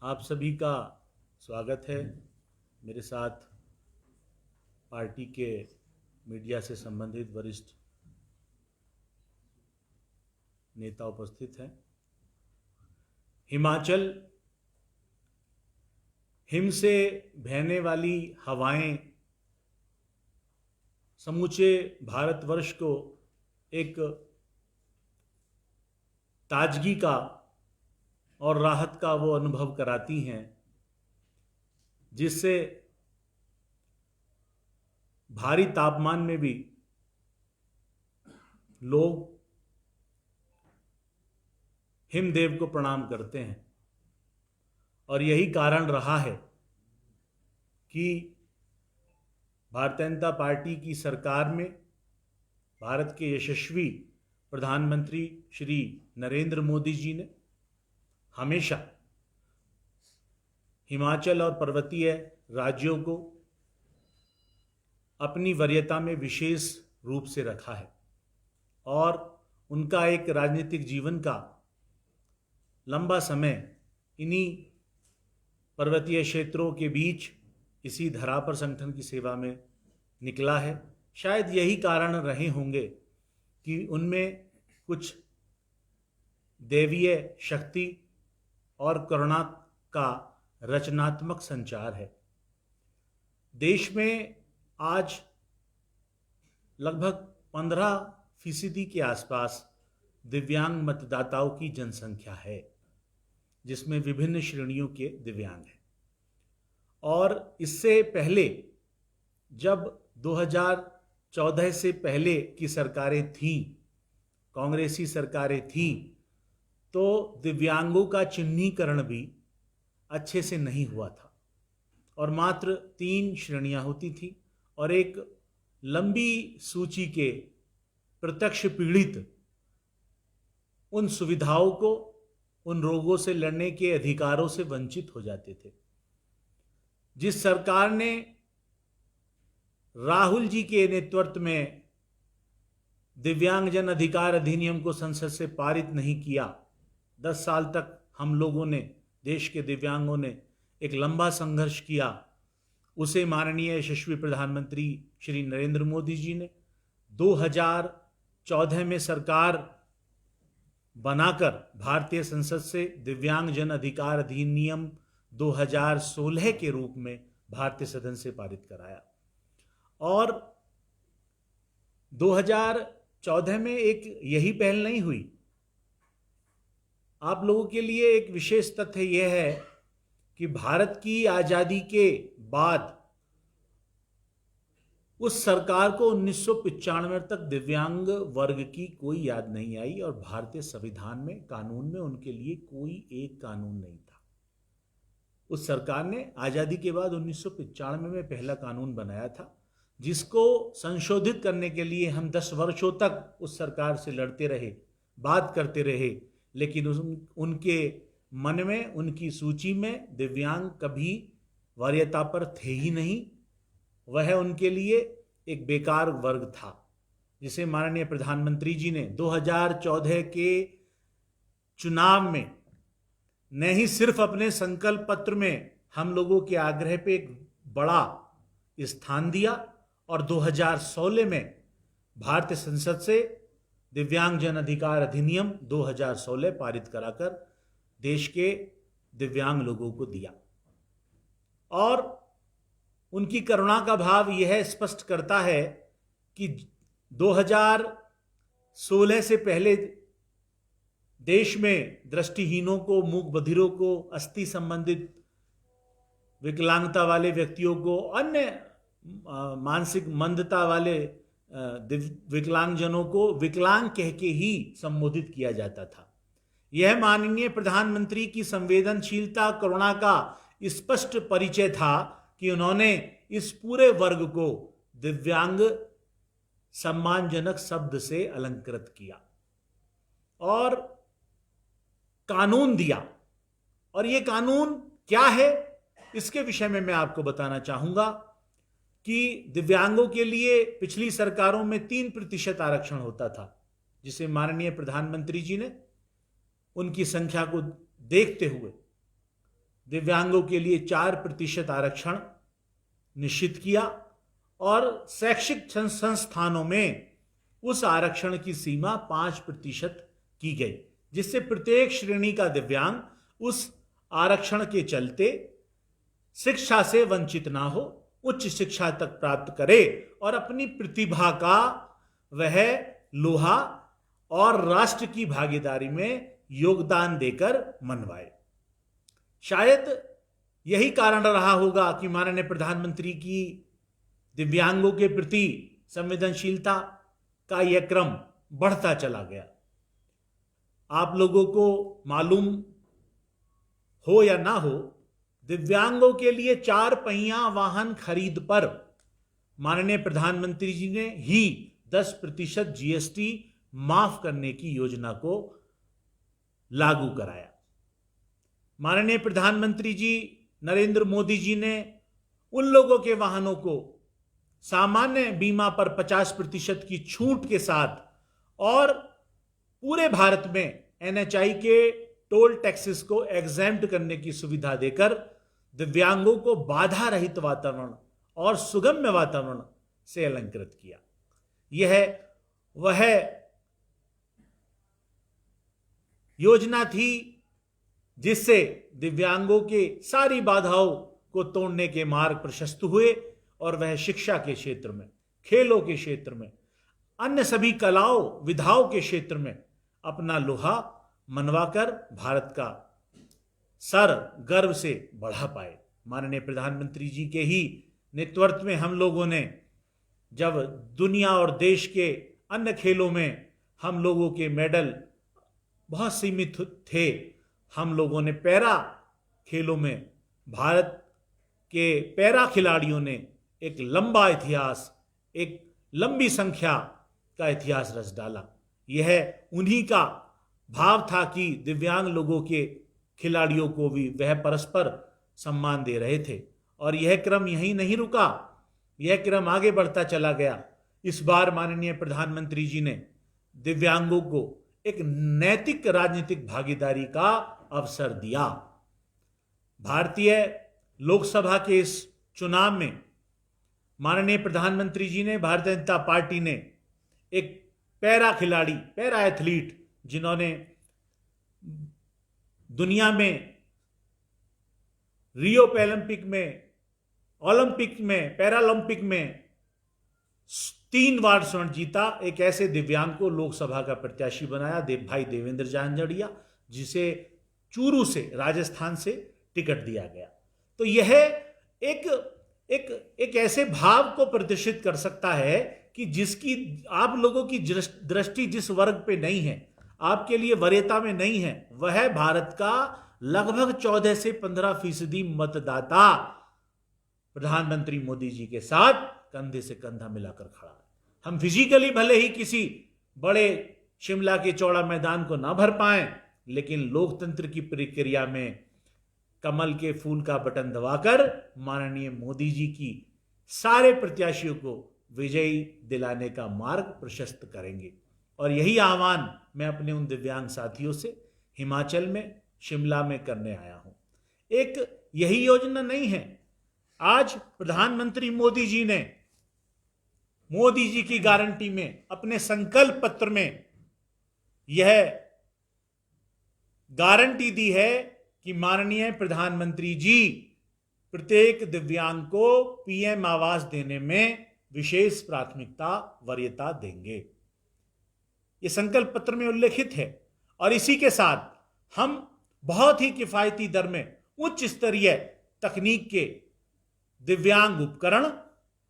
आप सभी का स्वागत है। मेरे साथ पार्टी के मीडिया से संबंधित वरिष्ठ नेता उपस्थित हैं। हिमाचल हिम से बहने वाली हवाएं समूचे भारतवर्ष को एक ताजगी का और राहत का वो अनुभव कराती हैं जिससे भारी तापमान में भी लोग हिमदेव को प्रणाम करते हैं। और यही कारण रहा है कि भारतीय जनता पार्टी की सरकार में भारत के यशस्वी प्रधानमंत्री श्री नरेंद्र मोदी जी ने हमेशा हिमाचल और पर्वतीय राज्यों को अपनी वरीयता में विशेष रूप से रखा है और उनका एक राजनीतिक जीवन का लंबा समय इन्हीं पर्वतीय क्षेत्रों के बीच इसी धरा पर संगठन की सेवा में निकला है। शायद यही कारण रहे होंगे कि उनमें कुछ दैवीय शक्ति और करुणा का रचनात्मक संचार है। देश में आज लगभग 15% के आसपास दिव्यांग मतदाताओं की जनसंख्या है, जिसमें विभिन्न श्रेणियों के दिव्यांग हैं। और इससे पहले जब 2014 से पहले की सरकारें थीं, कांग्रेसी सरकारें थीं, तो दिव्यांगों का चिन्हीकरण भी अच्छे से नहीं हुआ था और मात्र 3 श्रेणियां होती थी और एक लंबी सूची के प्रत्यक्ष पीड़ित उन सुविधाओं को, उन रोगों से लड़ने के अधिकारों से वंचित हो जाते थे। जिस सरकार ने राहुल जी के नेतृत्व में दिव्यांगजन अधिकार अधिनियम को संसद से पारित नहीं किया, 10 साल तक हम लोगों ने, देश के दिव्यांगों ने एक लंबा संघर्ष किया। उसे माननीय यशस्वी प्रधानमंत्री श्री नरेंद्र मोदी जी ने 2014 में सरकार बनाकर भारतीय संसद से दिव्यांगजन अधिकार अधिनियम 2016 के रूप में भारतीय सदन से पारित कराया। और 2014 में एक यही पहल नहीं हुई। आप लोगों के लिए एक विशेष तथ्य यह है कि भारत की आजादी के बाद उस सरकार को 1995 तक दिव्यांग वर्ग की कोई याद नहीं आई और भारतीय संविधान में, कानून में उनके लिए कोई एक कानून नहीं था। उस सरकार ने आजादी के बाद 1995 में पहला कानून बनाया था, जिसको संशोधित करने के लिए हम 10 वर्षों तक उस सरकार से लड़ते रहे, बात करते रहे, लेकिन उनके मन में, उनकी सूची में दिव्यांग कभी वरीयता पर थे ही नहीं। वह उनके लिए एक बेकार वर्ग था, जिसे माननीय प्रधानमंत्री जी ने 2014 के चुनाव में न ही सिर्फ अपने संकल्प पत्र में हम लोगों के आग्रह पे एक बड़ा स्थान दिया और 2016 में भारतीय संसद से दिव्यांगजन अधिकार अधिनियम 2016 पारित कराकर देश के दिव्यांग लोगों को दिया। और उनकी करुणा का भाव यह स्पष्ट करता है कि 2016 से पहले देश में दृष्टिहीनों को, मूक बधिरों को, अस्थि संबंधित विकलांगता वाले व्यक्तियों को, अन्य मानसिक मंदता वाले विकलांगजनों को विकलांग कह के ही संबोधित किया जाता था। यह माननीय प्रधानमंत्री की संवेदनशीलता, करुणा का स्पष्ट परिचय था कि उन्होंने इस पूरे वर्ग को दिव्यांग सम्मानजनक शब्द से अलंकृत किया और कानून दिया। और यह कानून क्या है, इसके विषय में मैं आपको बताना चाहूंगा कि दिव्यांगों के लिए पिछली सरकारों में 3% आरक्षण होता था, जिसे माननीय प्रधानमंत्री जी ने उनकी संख्या को देखते हुए दिव्यांगों के लिए 4% आरक्षण निश्चित किया और शैक्षिक संस्थानों में उस आरक्षण की सीमा 5% की गई, जिससे प्रत्येक श्रेणी का दिव्यांग उस आरक्षण के चलते शिक्षा से वंचित ना हो, उच्च शिक्षा तक प्राप्त करे और अपनी प्रतिभा का वह लोहा और राष्ट्र की भागीदारी में योगदान देकर मनवाए। शायद यही कारण रहा होगा कि माननीय प्रधानमंत्री की दिव्यांगों के प्रति संवेदनशीलता का यह क्रम बढ़ता चला गया। आप लोगों को मालूम हो या ना हो, दिव्यांगों के लिए 4 पहिया वाहन खरीद पर माननीय प्रधानमंत्री जी ने ही 10% GST माफ करने की योजना को लागू कराया। माननीय प्रधानमंत्री जी नरेंद्र मोदी जी ने उन लोगों के वाहनों को सामान्य बीमा पर 50% की छूट के साथ और पूरे भारत में NHI के टोल टैक्सेस को एग्जेम्प्ट करने की सुविधा देकर दिव्यांगों को बाधा रहित वातावरण और सुगम्य वातावरण से अलंकृत किया। यह वह योजना थी जिससे दिव्यांगों के सारी बाधाओं को तोड़ने के मार्ग प्रशस्त हुए और वह शिक्षा के क्षेत्र में, खेलों के क्षेत्र में, अन्य सभी कलाओं विधाओं के क्षेत्र में अपना लोहा मनवाकर भारत का सर गर्व से बढ़ा पाए। माननीय प्रधानमंत्री जी के ही नेतृत्व में हम लोगों ने, जब दुनिया और देश के अन्य खेलों में हम लोगों के मेडल बहुत सीमित थे, हम लोगों ने पैरा खेलों में भारत के पैरा खिलाड़ियों ने एक लंबा इतिहास, एक लंबी संख्या का इतिहास रच डाला। यह उन्हीं का भाव था कि दिव्यांग लोगों के खिलाड़ियों को भी वह परस्पर सम्मान दे रहे थे और यह क्रम यहीं नहीं रुका, यह क्रम आगे बढ़ता चला गया। इस बार माननीय प्रधानमंत्री जी ने दिव्यांगों को एक नैतिक राजनीतिक भागीदारी का अवसर दिया। भारतीय लोकसभा के इस चुनाव में माननीय प्रधानमंत्री जी ने, भारतीय जनता पार्टी ने एक पैरा खिलाड़ी, पैरा एथलीट जिन्होंने दुनिया में रियो ओलंपिक में पैरालंपिक में 3 बार स्वर्ण जीता, एक ऐसे दिव्यांग को लोकसभा का प्रत्याशी बनाया, भाई देवेंद्र झांझड़िया, जिसे चूरू से, राजस्थान से टिकट दिया गया। तो यह एक ऐसे भाव को प्रदर्शित कर सकता है कि जिसकी आप लोगों की दृष्टि जिस वर्ग पे नहीं है, आपके लिए वरीयता में नहीं है, वह भारत का लगभग 14 से 15% मतदाता प्रधानमंत्री मोदी जी के साथ कंधे से कंधा मिलाकर खड़ा है। हम फिजिकली भले ही किसी बड़े शिमला के चौड़ा मैदान को ना भर पाए, लेकिन लोकतंत्र की प्रक्रिया में कमल के फूल का बटन दबाकर माननीय मोदी जी की सारे प्रत्याशियों को विजयी दिलाने का मार्ग प्रशस्त करेंगे। और यही आह्वान मैं अपने उन दिव्यांग साथियों से हिमाचल में, शिमला में करने आया हूं। एक यही योजना नहीं है, आज प्रधानमंत्री मोदी जी ने मोदी जी की गारंटी में, अपने संकल्प पत्र में यह गारंटी दी है कि माननीय प्रधानमंत्री जी प्रत्येक दिव्यांग को PM आवास देने में विशेष प्राथमिकता वरीयता देंगे। यह संकल्प पत्र में उल्लेखित है और इसी के साथ हम बहुत ही किफायती दर में उच्च स्तरीय तकनीक के दिव्यांग उपकरण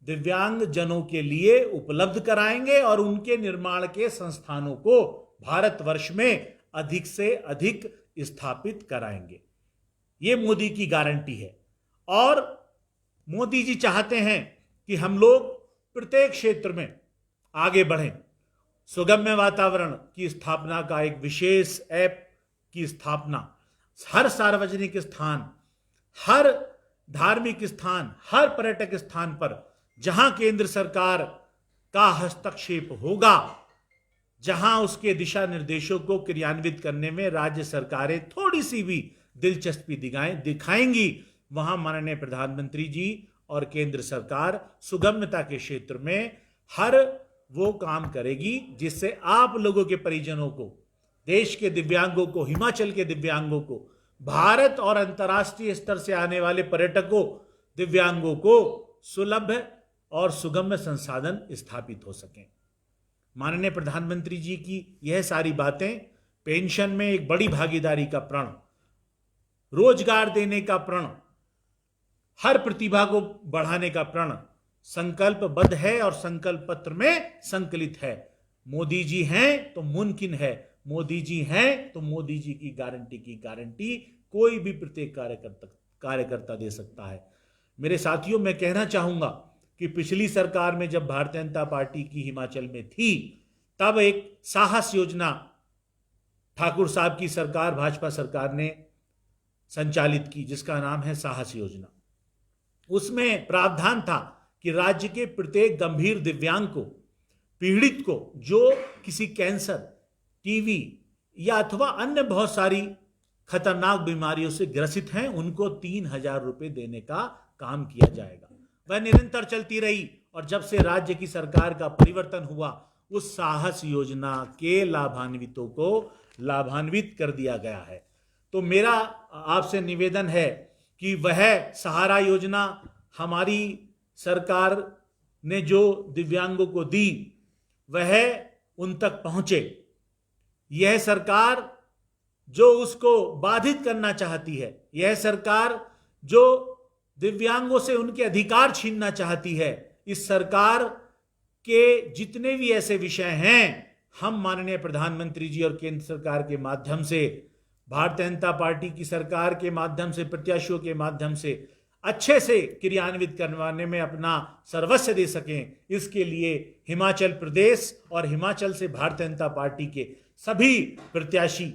दिव्यांग जनों के लिए उपलब्ध कराएंगे और उनके निर्माण के संस्थानों को भारतवर्ष में अधिक से अधिक स्थापित कराएंगे। ये मोदी की गारंटी है और मोदी जी चाहते हैं कि हम लोग प्रत्येक क्षेत्र में आगे बढ़ें। सुगम्य वातावरण की स्थापना का एक विशेष ऐप की स्थापना, हर सार्वजनिक स्थान, हर धार्मिक स्थान, हर पर्यटक स्थान पर जहां केंद्र सरकार का हस्तक्षेप होगा, जहां उसके दिशा निर्देशों को क्रियान्वित करने में राज्य सरकारें थोड़ी सी भी दिलचस्पी दिखाएंगी, वहां माननीय प्रधानमंत्री जी और केंद्र सरकार सुगम्यता के क्षेत्र में हर वो काम करेगी जिससे आप लोगों के परिजनों को, देश के दिव्यांगों को, हिमाचल के दिव्यांगों को, भारत और अंतर्राष्ट्रीय स्तर से आने वाले पर्यटकों, दिव्यांगों को सुलभ और सुगम्य संसाधन स्थापित हो सकें। माननीय प्रधानमंत्री जी की यह सारी बातें, पेंशन में एक बड़ी भागीदारी का प्रण, रोजगार देने का प्रण, हर प्रतिभा को बढ़ाने का प्रण संकल्पबद्ध है और संकल्प पत्र में संकलित है। मोदी जी हैं तो मुमकिन है, मोदी जी हैं तो मोदी जी की गारंटी कोई भी प्रत्येक कार्यकर्ता दे सकता है। मेरे साथियों, मैं कहना चाहूंगा कि पिछली सरकार में जब भारतीय जनता पार्टी की हिमाचल में थी, तब एक साहस योजना ठाकुर साहब की सरकार, भाजपा सरकार ने संचालित की, जिसका नाम है साहस योजना। उसमें प्रावधान था कि राज्य के प्रत्येक गंभीर दिव्यांग को, पीड़ित को, जो किसी कैंसर, टीवी या अथवा अन्य बहुत सारी खतरनाक बीमारियों से ग्रसित हैं, उनको 3,000 रुपए देने का काम किया जाएगा। वह निरंतर चलती रही और जब से राज्य की सरकार का परिवर्तन हुआ, उस साहस योजना के लाभान्वितों को लाभान्वित कर दिया गया है। तो मेरा आपसे निवेदन है कि वह सहारा योजना हमारी सरकार ने जो दिव्यांगों को दी, वह उन तक पहुंचे। यह सरकार जो उसको बाधित करना चाहती है, यह सरकार जो दिव्यांगों से उनके अधिकार छीनना चाहती है, इस सरकार के जितने भी ऐसे विषय हैं, हम माननीय प्रधानमंत्री जी और केंद्र सरकार के माध्यम से, भारतीय जनता पार्टी की सरकार के माध्यम से, प्रत्याशियों के माध्यम से अच्छे से क्रियान्वित करवाने में अपना सर्वस्व दे सकें। इसके लिए हिमाचल प्रदेश और हिमाचल से भारतीय जनता पार्टी के सभी प्रत्याशी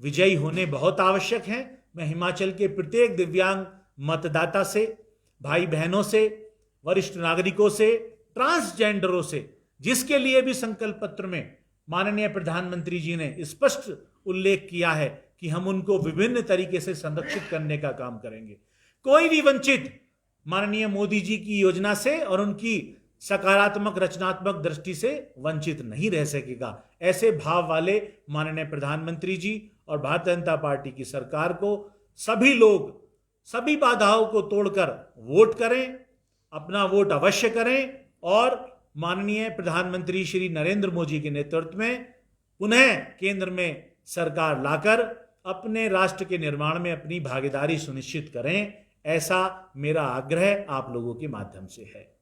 विजयी होने बहुत आवश्यक हैं। मैं हिमाचल के प्रत्येक दिव्यांग मतदाता से, भाई बहनों से, वरिष्ठ नागरिकों से, ट्रांसजेंडरों से, जिसके लिए भी संकल्प पत्र में माननीय प्रधानमंत्री जी ने स्पष्ट उल्लेख किया है कि हम उनको विभिन्न तरीके से संरक्षित करने का काम करेंगे। कोई भी वंचित माननीय मोदी जी की योजना से और उनकी सकारात्मक रचनात्मक दृष्टि से वंचित नहीं रह सकेगा। ऐसे भाव वाले माननीय प्रधानमंत्री जी और भारतीय जनता पार्टी की सरकार को सभी लोग सभी बाधाओं को तोड़कर वोट करें, अपना वोट अवश्य करें और माननीय प्रधानमंत्री श्री नरेंद्र मोदी के नेतृत्व में पुनः केंद्र में सरकार लाकर अपने राष्ट्र के निर्माण में अपनी भागीदारी सुनिश्चित करें। ऐसा मेरा आग्रह आप लोगों के माध्यम से है।